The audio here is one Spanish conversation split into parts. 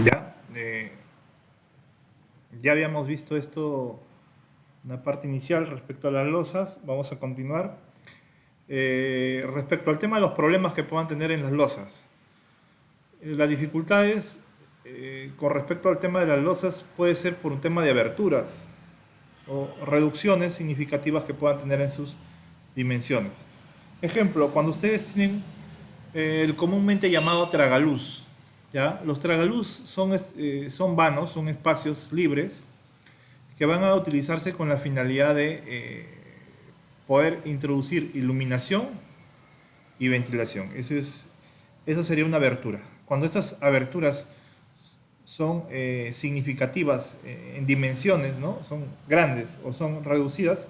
Ya, ya habíamos visto esto, una parte inicial respecto a las losas. Vamos a continuar. Respecto al tema de los problemas que puedan tener en las losas. Las dificultades con respecto al tema de las losas puede ser por un tema de aberturas o reducciones significativas que puedan tener en sus dimensiones. Ejemplo, cuando ustedes tienen el comúnmente llamado tragaluz. ¿Ya? Los tragaluz son vanos, son espacios libres que van a utilizarse con la finalidad de poder introducir iluminación y ventilación. Eso sería una abertura. Cuando estas aberturas son significativas en dimensiones, ¿no? Son grandes o son reducidas,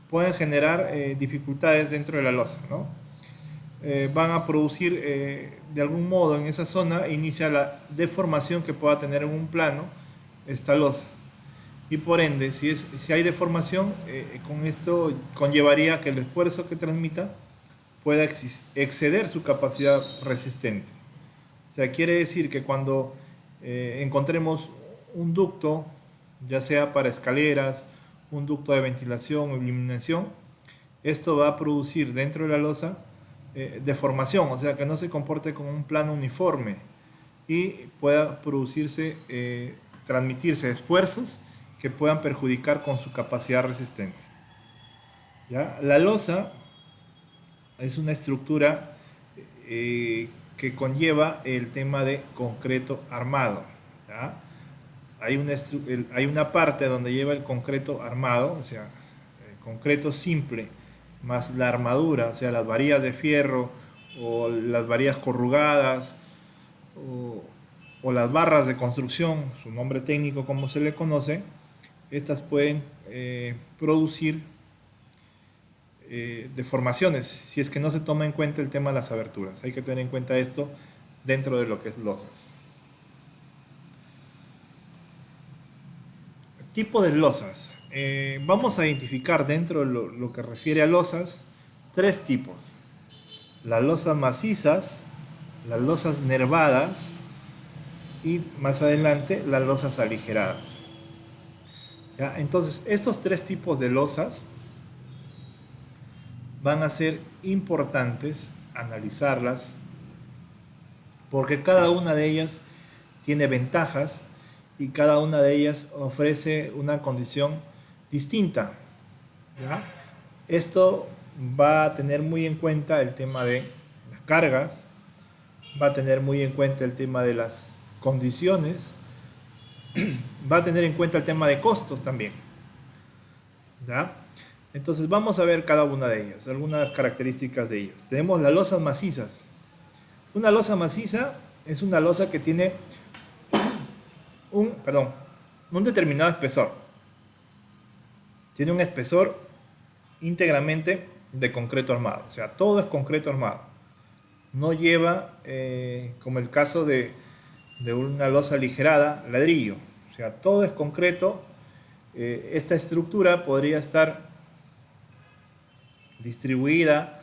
pueden generar dificultades dentro de la losa, ¿no? Van a producir de algún modo en esa zona, inicia la deformación que pueda tener en un plano esta losa. Y por ende, si hay deformación, con esto conllevaría que el esfuerzo que transmita pueda exceder su capacidad resistente. O sea, quiere decir que cuando encontremos un ducto, ya sea para escaleras, un ducto de ventilación o iluminación, esto va a producir dentro de la losa deformación, o sea, que no se comporte como un plano uniforme y pueda producirse, transmitirse esfuerzos que puedan perjudicar con su capacidad resistente. ¿Ya? La losa es una estructura que conlleva el tema de concreto armado. ¿Ya? Hay una parte donde lleva el concreto armado, o sea, el concreto simple, más la armadura, o sea, las varillas de fierro o las varillas corrugadas o, o las barras de construcción, su nombre técnico como se le conoce. Estas pueden producir deformaciones si es que no se toma en cuenta el tema de las aberturas. Hay que tener en cuenta esto dentro de lo que es losas. Tipo de losas. Vamos a identificar dentro de lo que refiere a losas tres tipos. Las losas macizas, las losas nervadas y más adelante las losas aligeradas. ¿Ya? Entonces, estos tres tipos de losas van a ser importantes analizarlas porque cada una de ellas tiene ventajas y cada una de ellas ofrece una condición distinta. ¿Ya? Esto va a tener muy en cuenta el tema de las cargas, va a tener muy en cuenta el tema de las condiciones, va a tener en cuenta el tema de costos también. ¿Ya? Entonces vamos a ver cada una de ellas, algunas características de ellas. Tenemos las losas macizas. Una losa maciza es una losa que tiene un determinado espesor. Tiene un espesor íntegramente de concreto armado, o sea, todo es concreto armado. No lleva, como el caso de una losa aligerada, ladrillo. O sea, todo es concreto. Esta estructura podría estar distribuida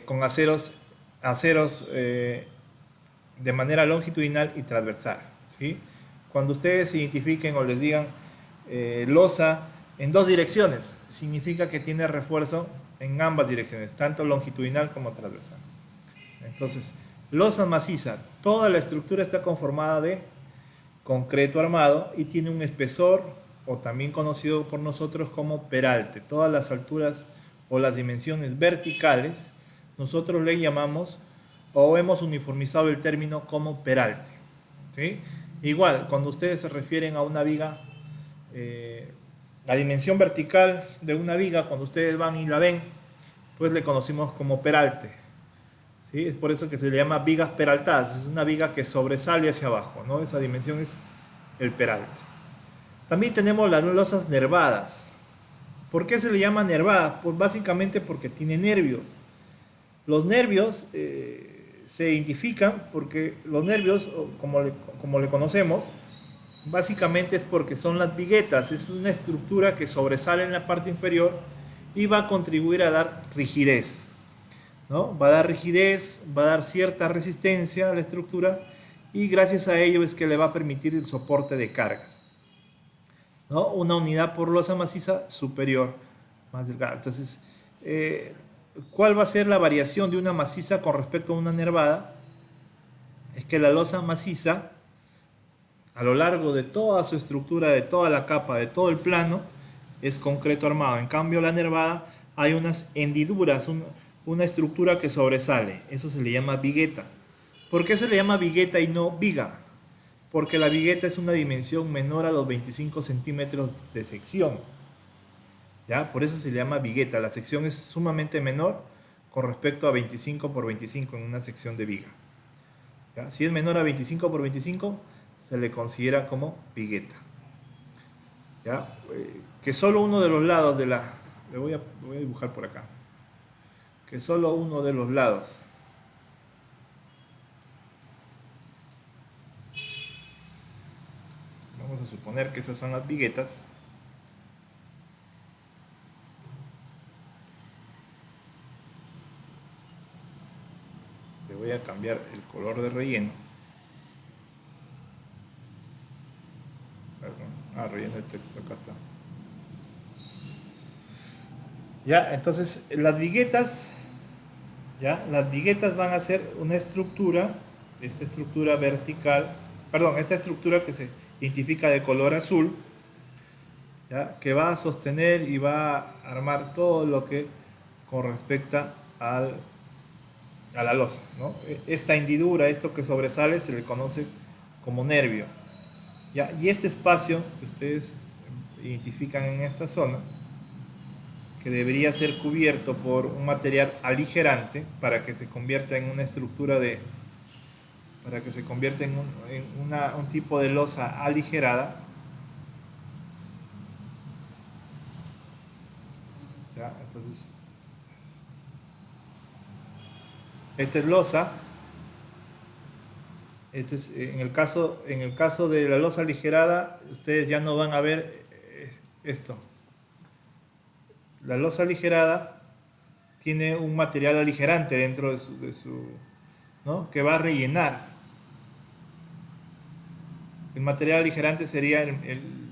con aceros de manera longitudinal y transversal. ¿Sí? Cuando ustedes identifiquen o les digan losa en dos direcciones, significa que tiene refuerzo en ambas direcciones, tanto longitudinal como transversal. Entonces, losa maciza, toda la estructura está conformada de concreto armado y tiene un espesor, o también conocido por nosotros como peralte. Todas las alturas o las dimensiones verticales, nosotros le llamamos o hemos uniformizado el término como peralte. ¿Sí? Igual, cuando ustedes se refieren a una viga, la dimensión vertical de una viga, cuando ustedes van y la ven, pues le conocimos como peralte. ¿Sí? Es por eso que se le llama vigas peraltadas. Es una viga que sobresale hacia abajo, ¿no? Esa dimensión es el peralte. También tenemos las losas nervadas. ¿Por qué se le llama nervada? Pues básicamente porque tiene nervios. Los nervios se identifican porque los nervios, como le conocemos, básicamente es porque son las viguetas. Es una estructura que sobresale en la parte inferior y va a contribuir a dar rigidez, ¿no? Va a dar rigidez, va a dar cierta resistencia a la estructura y gracias a ello es que le va a permitir el soporte de cargas, ¿no? Una unidad por losa maciza superior, más delgada. Entonces, ¿cuál va a ser la variación de una maciza con respecto a una nervada? Es que la losa maciza, a lo largo de toda su estructura, de toda la capa, de todo el plano, es concreto armado. En cambio, la nervada hay unas hendiduras, una estructura que sobresale. Eso se le llama vigueta. ¿Por qué se le llama vigueta y no viga? Porque la vigueta es una dimensión menor a los 25 centímetros de sección. ¿Ya? Por eso se le llama vigueta. La sección es sumamente menor con respecto a 25 por 25 en una sección de viga. ¿Ya? Si es menor a 25 por 25, se le considera como vigueta. ¿Ya? Que solo uno de los lados de la... Le voy a dibujar por acá. Que solo uno de los lados. Vamos a suponer que esas son las viguetas. Le voy a cambiar el color de relleno. Relleno de texto, acá está. Ya, entonces las viguetas, ya, las viguetas van a ser una estructura, esta estructura vertical, perdón, esta estructura que se identifica de color azul, ya, que va a sostener y va a armar todo lo que con respecto a la losa, ¿no? Esta hendidura, esto que sobresale, se le conoce como nervio. ¿Ya? Y este espacio que ustedes identifican en esta zona, que debería ser cubierto por un material aligerante para que se convierta en una estructura de... para que se convierta en un tipo de losa aligerada. ¿Ya? Entonces, esta es losa. Este es, en el caso de la losa aligerada, ustedes ya no van a ver esto. La losa aligerada tiene un material aligerante dentro de su ¿no? Que va a rellenar. El material aligerante sería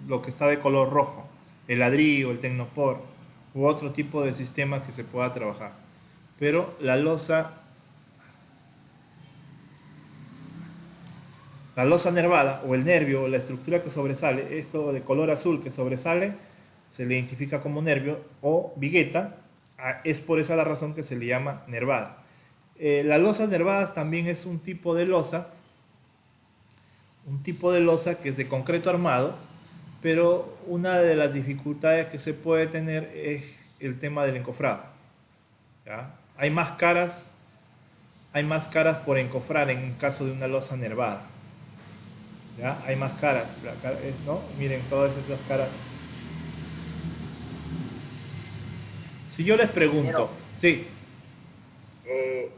lo que está de color rojo, el ladrillo, el tecnopor u otro tipo de sistema que se pueda trabajar. Pero la losa nervada o el nervio o la estructura que sobresale, esto de color azul que sobresale, se le identifica como nervio o vigueta. Es por esa la razón que se le llama nervada. Las losas nervadas también es un tipo de losa que es de concreto armado, pero una de las dificultades que se puede tener es el tema del encofrado. ¿Ya? Hay más caras por encofrar en caso de una losa nervada. ¿Ya? Hay más caras, ¿no? Miren todas esas caras. Si yo les pregunto, sí.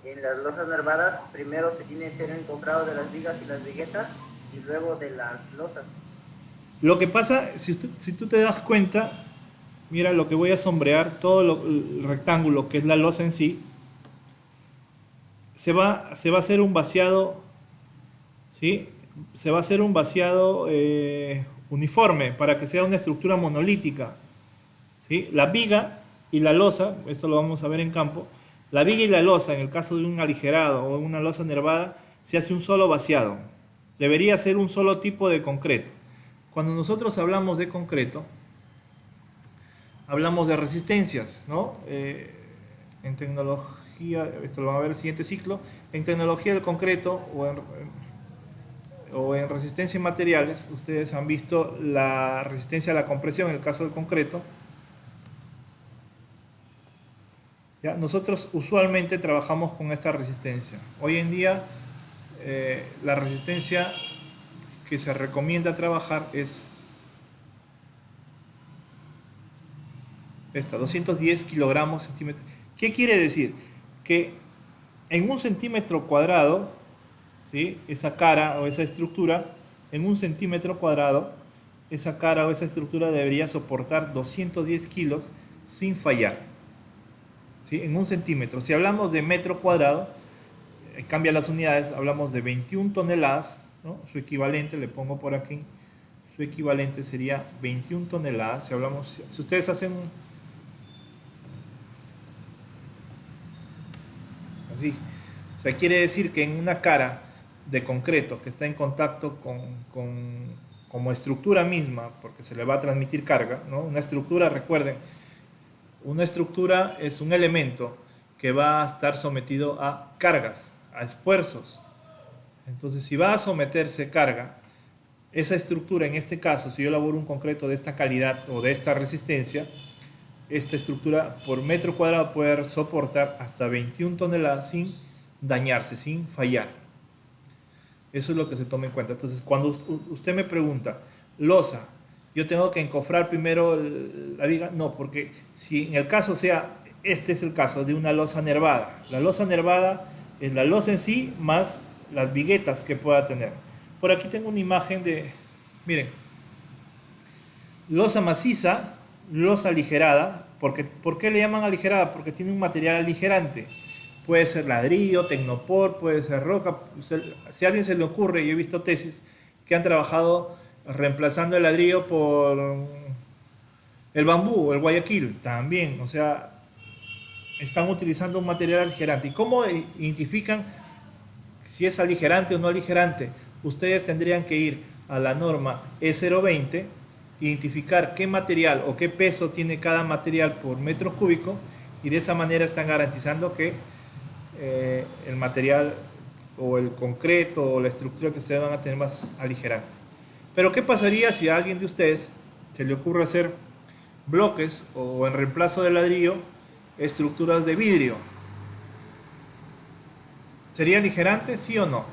En las losas nervadas, primero se tiene que ser encofrado de las vigas y las viguetas y luego de las losas. Lo que pasa, si tú te das cuenta, mira lo que voy a sombrear, todo el rectángulo que es la losa en sí, se va a hacer un vaciado, ¿sí? Se va a hacer un vaciado uniforme para que sea una estructura monolítica, ¿sí? La viga y la losa, esto lo vamos a ver en campo, la viga y la losa, en el caso de un aligerado o una losa nervada, se hace un solo vaciado. Debería ser un solo tipo de concreto. Cuando nosotros hablamos de concreto, hablamos de resistencias, ¿no? En tecnología, esto lo vamos a ver en el siguiente ciclo, en tecnología del concreto o en resistencia en materiales, ustedes han visto la resistencia a la compresión en el caso del concreto. ¿Ya? Nosotros usualmente trabajamos con esta resistencia. Hoy en día la resistencia que se recomienda trabajar es esta, 210 kilogramos centímetros. ¿Qué quiere decir? Que en un centímetro cuadrado, ¿sí? Esa cara o esa estructura, en un centímetro cuadrado, esa cara o esa estructura debería soportar 210 kilos sin fallar. ¿Sí? En un centímetro. Si hablamos de metro cuadrado, cambia las unidades, hablamos de 21 toneladas ¿no? Su equivalente, le pongo por aquí, su equivalente sería 21 toneladas. Si ustedes hacen así, o sea, quiere decir que en una cara de concreto que está en contacto como estructura misma, porque se le va a transmitir carga, ¿no? Una estructura, recuerden, una estructura es un elemento que va a estar sometido a cargas, a esfuerzos. Entonces, si va a someterse carga, esa estructura, en este caso, si yo elaboro un concreto de esta calidad o de esta resistencia, esta estructura por metro cuadrado puede soportar hasta 21 toneladas sin dañarse, sin fallar. Eso es lo que se toma en cuenta. Entonces, cuando usted me pregunta, losa, yo tengo que encofrar primero la viga, no, porque si en el caso sea, este es el caso de una losa nervada. La losa nervada es la losa en sí más las viguetas que pueda tener. Por aquí tengo una imagen de, miren, losa maciza, losa aligerada. ¿Por qué le llaman aligerada? Porque tiene un material aligerante. Puede ser ladrillo, tecnopor, puede ser roca. Si a alguien se le ocurre, yo he visto tesis que han trabajado reemplazando el ladrillo por el bambú o el guayaquil también. O sea, están utilizando un material aligerante. ¿Y cómo identifican si es aligerante o no aligerante? Ustedes tendrían que ir a la norma E020, identificar qué material o qué peso tiene cada material por metro cúbico, y de esa manera están garantizando que el material o el concreto o la estructura que ustedes van a tener más aligerante. Pero ¿qué pasaría si a alguien de ustedes se le ocurre hacer bloques o en reemplazo de ladrillo estructuras de vidrio? ¿Sería aligerante, sí o no?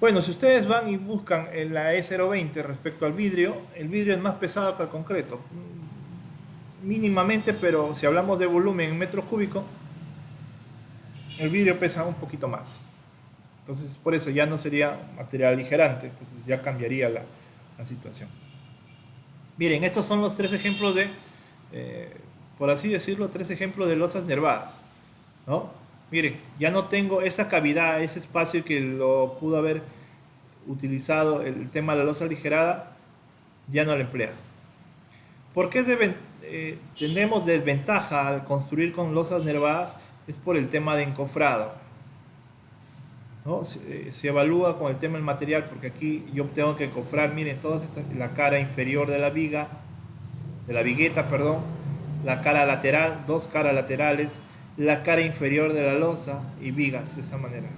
Bueno, si ustedes van y buscan en la E020 respecto al vidrio, el vidrio es más pesado que el concreto. Mínimamente, pero si hablamos de volumen en metros cúbicos, el vidrio pesa un poquito más. Entonces, por eso ya no sería material aligerante, entonces ya cambiaría la situación. Miren, estos son los tres ejemplos de, por así decirlo, tres ejemplos de losas nervadas, ¿no? Miren, ya no tengo esa cavidad, ese espacio que lo pudo haber utilizado el tema de la losa aligerada, ya no lo emplea. ¿Por qué tenemos desventaja al construir con losas nervadas? Es por el tema de encofrado, ¿no? Se evalúa con el tema del material, porque aquí yo tengo que encofrar, miren, la cara inferior de la viga, de la vigueta, perdón, la cara lateral, dos caras laterales, la cara inferior de la losa y vigas de esa manera.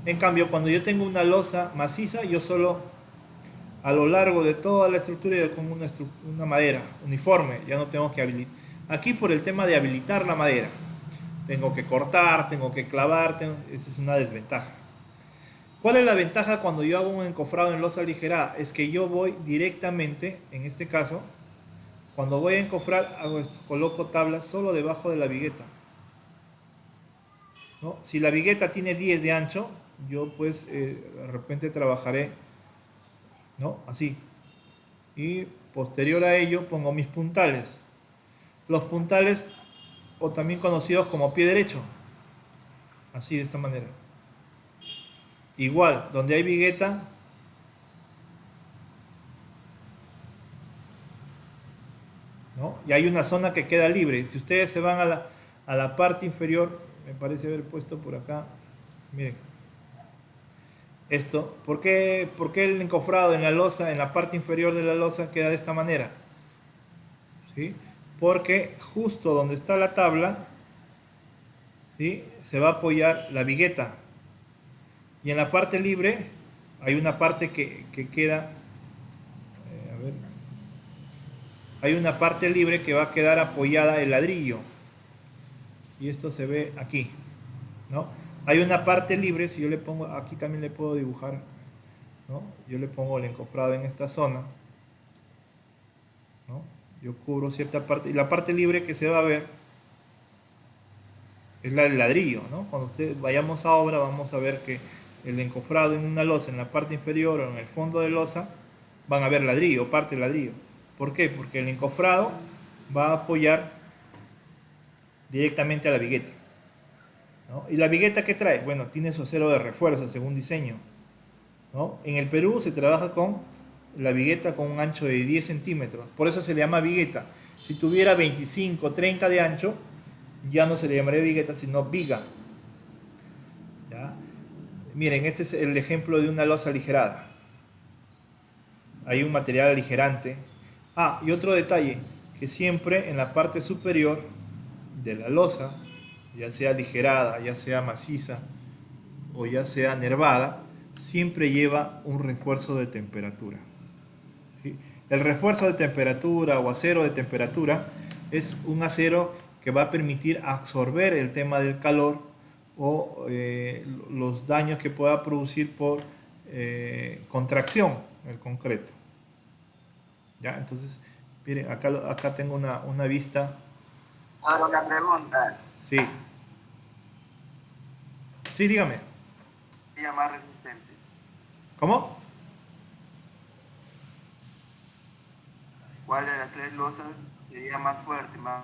En cambio, cuando yo tengo una losa maciza, yo solo a lo largo de toda la estructura yo pongo una madera uniforme, ya no tengo que habilitar. Aquí por el tema de habilitar la madera, tengo que cortar, tengo que clavar, esa es una desventaja. ¿Cuál es la ventaja cuando yo hago un encofrado en losa aligerada? Es que yo voy directamente, en este caso, cuando voy a encofrar, hago esto, coloco tablas solo debajo de la vigueta, ¿no? Si la vigueta tiene 10 de ancho, yo pues de repente trabajaré, ¿no? Así. Y posterior a ello pongo mis puntales. Los puntales, o también conocidos como pie derecho. Así, de esta manera. Igual, donde hay vigueta, ¿no? Y hay una zona que queda libre. Si ustedes se van a la parte inferior, me parece haber puesto por acá, miren, esto, ¿por qué el encofrado en la losa, en la parte inferior de la losa queda de esta manera? ¿Sí? Porque justo donde está la tabla, ¿sí?, se va a apoyar la vigueta, y en la parte libre hay una parte que queda, hay una parte libre que va a quedar apoyada el ladrillo, y esto se ve aquí, ¿no? Hay una parte libre, si yo le pongo, aquí también le puedo dibujar, ¿no? Yo le pongo el encofrado en esta zona, ¿no? Yo cubro cierta parte, y la parte libre que se va a ver es la del ladrillo, ¿no? Cuando ustedes vayamos a obra, vamos a ver que el encofrado en una losa, en la parte inferior o en el fondo de losa, van a ver ladrillo, parte de ladrillo. ¿Por qué? Porque el encofrado va a apoyar directamente a la vigueta. ¿Y la vigueta qué trae? Bueno, tiene su acero de refuerzo según diseño, ¿no? En el Perú se trabaja con la vigueta con un ancho de 10 centímetros, por eso se le llama vigueta. Si tuviera 25, 30 de ancho, ya no se le llamaría vigueta, sino viga. ¿Ya? Miren, este es el ejemplo de una losa aligerada. Hay un material aligerante. Ah, y otro detalle, que siempre en la parte superior de la losa, ya sea aligerada, ya sea maciza o ya sea nervada, siempre lleva un refuerzo de temperatura. ¿Sí? El refuerzo de temperatura o acero de temperatura es un acero que va a permitir absorber el tema del calor o los daños que pueda producir por contracción el concreto. ¿Ya? Entonces, miren, acá tengo una vista. Ahora una pregunta. Sí. Sí, dígame. ¿Sería más resistente? ¿Cómo? ¿Cuál de las tres losas sería más fuerte, más?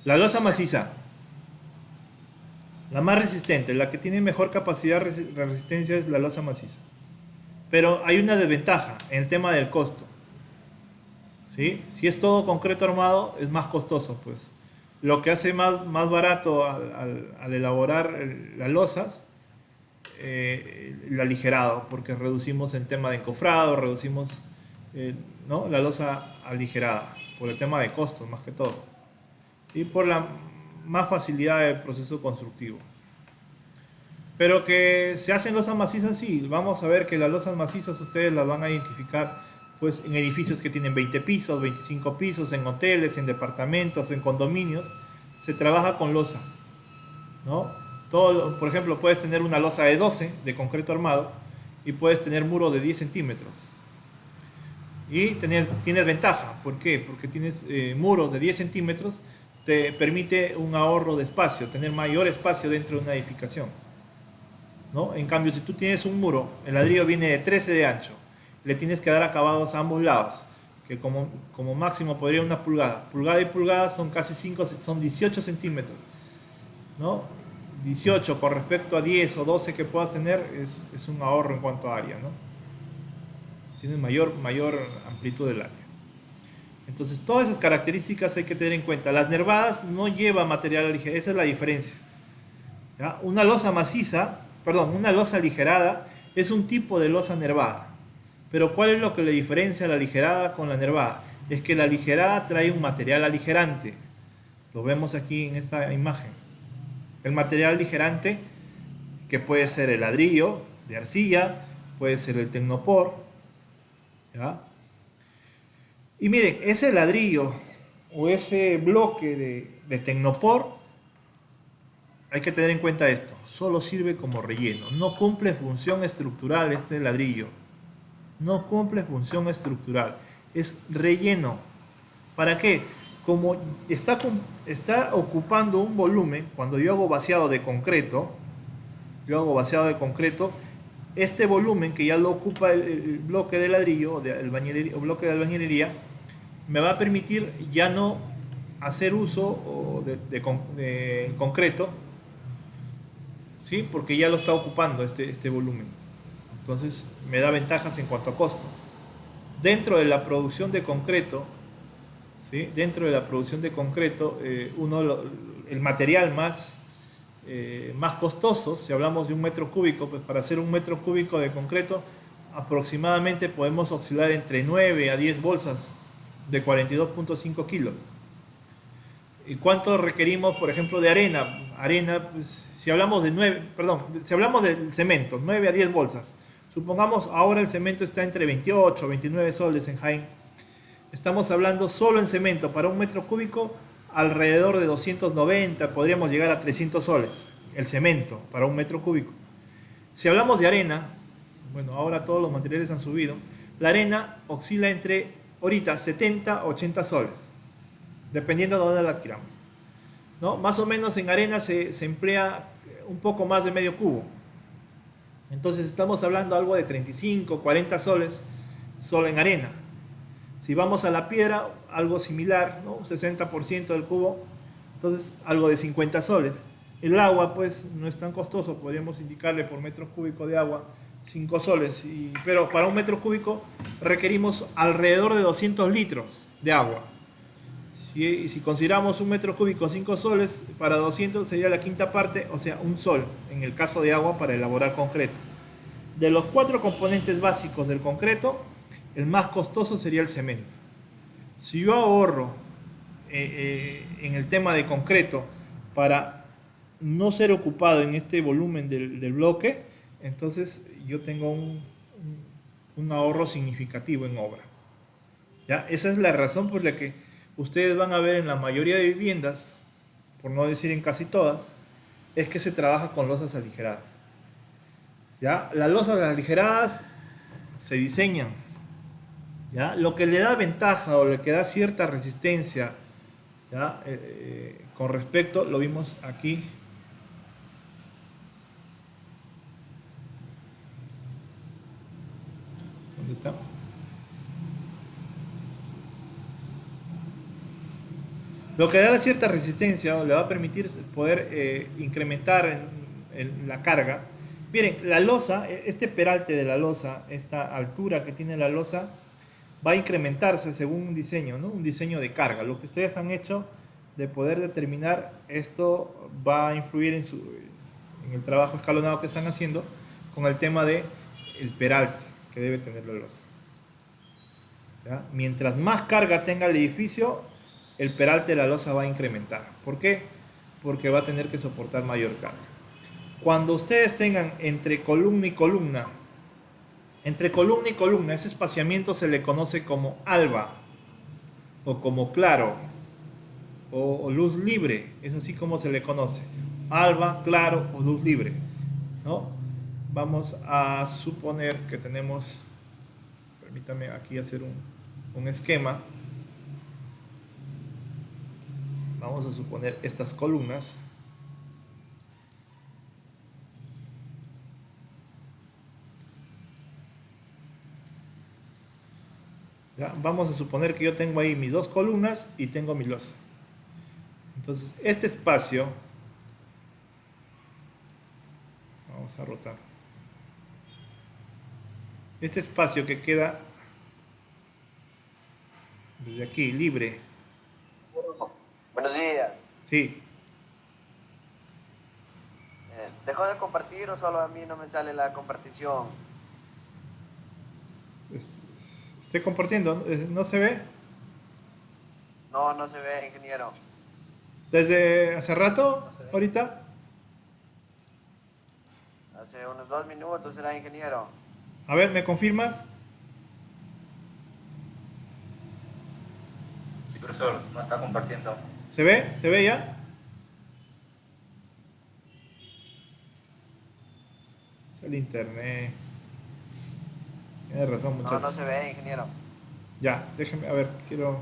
La losa maciza. La más resistente, la que tiene mejor capacidad de resistencia es la losa maciza. Pero hay una desventaja en el tema del costo. ¿Sí? Si es todo concreto armado, es más costoso, pues. Lo que hace más barato al elaborar las losas, el aligerado, porque reducimos el tema de encofrado, reducimos ¿no? la losa aligerada, por el tema de costos más que todo. Y por la más facilidad del proceso constructivo. Pero que se hacen losas macizas, sí. Vamos a ver que las losas macizas ustedes las van a identificar pues en edificios que tienen 20 pisos, 25 pisos, en hoteles, en departamentos, en condominios, se trabaja con losas, ¿no? Todo, por ejemplo, puedes tener una losa de 12 de concreto armado y puedes tener muro de 10 centímetros. Y tienes ventaja, ¿por qué? Porque tienes muros de 10 centímetros, te permite un ahorro de espacio, tener mayor espacio dentro de una edificación, ¿no? En cambio, si tú tienes un muro, el ladrillo viene de 13 de ancho, le tienes que dar acabados a ambos lados, que como máximo podría una pulgada. Pulgada y pulgada son casi 5, son 18 centímetros, ¿no? 18 con respecto a 10 o 12 que puedas tener es un ahorro en cuanto a área, ¿no? Tienes mayor amplitud del área. Entonces, todas esas características hay que tener en cuenta. Las nervadas no llevan material ligero, esa es la diferencia. ¿Ya? Una losa maciza, perdón, una losa aligerada es un tipo de losa nervada. Pero ¿cuál es lo que le diferencia a la aligerada con la nervada? Es que la aligerada trae un material aligerante. Lo vemos aquí en esta imagen. El material aligerante, que puede ser el ladrillo de arcilla, puede ser el tecnopor, ¿ya? Y miren, ese ladrillo o ese bloque de tecnopor, hay que tener en cuenta esto, solo sirve como relleno, no cumple función estructural este ladrillo. No cumple función estructural, es relleno. ¿Para qué? Como está ocupando un volumen, cuando yo hago vaciado de concreto, este volumen que ya lo ocupa el bloque de ladrillo o bloque de albañilería, me va a permitir ya no hacer uso de concreto, ¿sí? Porque ya lo está ocupando este volumen. Entonces me da ventajas en cuanto a costo. Dentro de la producción de concreto, ¿sí? El material más costoso, si hablamos de un metro cúbico, pues para hacer un metro cúbico de concreto aproximadamente podemos oscilar entre 9 a 10 bolsas de 42.5 kilos. ¿Y cuánto requerimos, por ejemplo, de arena? Pues, si hablamos del cemento, 9 a 10 bolsas. Supongamos ahora el cemento está entre 28 o 29 soles en Jaén. Estamos hablando solo en cemento para un metro cúbico alrededor de 290, podríamos llegar a 300 soles el cemento para un metro cúbico. Si hablamos de arena, bueno, ahora todos los materiales han subido, la arena oscila entre ahorita 70 a 80 soles, dependiendo de dónde la adquiramos, ¿no? Más o menos en arena se emplea un poco más de medio cubo. Entonces estamos hablando algo de 35, 40 soles solo en arena. Si vamos a la piedra, algo similar, ¿no? 60% del cubo, entonces algo de 50 soles. El agua pues no es tan costoso, podríamos indicarle por metro cúbico de agua 5 soles, pero para un metro cúbico requerimos alrededor de 200 litros de agua. Si consideramos un metro cúbico 5 soles, para 200 sería la quinta parte, o sea, un sol en el caso de agua para elaborar concreto. De los 4 componentes básicos del concreto, el más costoso sería el cemento. Si yo ahorro en el tema de concreto para no ser ocupado en este volumen del bloque, entonces yo tengo un ahorro significativo en obra. ¿Ya? Esa es la razón por la que ustedes van a ver en la mayoría de viviendas, por no decir en casi todas, es que se trabaja con losas aligeradas. ¿Ya? Las losas aligeradas se diseñan, ¿ya? Lo que le da ventaja o le que da cierta resistencia, ¿ya? Con respecto, lo vimos aquí. ¿Dónde está? Lo que da cierta resistencia o le va a permitir poder incrementar en la carga. Miren, la losa, este peralte de la losa, esta altura que tiene la losa, va a incrementarse según un diseño, ¿no? Un diseño de carga. Lo que ustedes han hecho de poder determinar esto va a influir en el trabajo escalonado que están haciendo con el tema de el peralte que debe tener la losa. ¿Ya? Mientras más carga tenga el edificio, el peralte de la losa va a incrementar. ¿Por qué? Porque va a tener que soportar mayor carga. Cuando ustedes tengan entre columna y columna, ese espaciamiento se le conoce como alba, o como claro, o luz libre, es así como se le conoce. Alba, claro o luz libre, ¿no? Vamos a suponer que tenemos, permítame aquí hacer un esquema. Vamos a suponer estas columnas. ¿Ya? Vamos a suponer que yo tengo ahí mis 2 columnas y tengo mi losa. Entonces, este espacio, vamos a rotar. Este espacio que queda desde aquí, libre. Buenos días. Sí. ¿Dejó de compartir o solo a mí no me sale la compartición? Estoy compartiendo. ¿No se ve? No, no se ve, ingeniero. ¿Desde hace rato? ¿Ahorita? Hace unos 2 minutos será, ingeniero. A ver, ¿me confirmas? Sí, profesor, no está compartiendo. ¿Se ve? ¿Se ve ya? Es el internet. Tienes razón, No, muchachos. no se ve, ingeniero. Ya, déjenme, a ver, quiero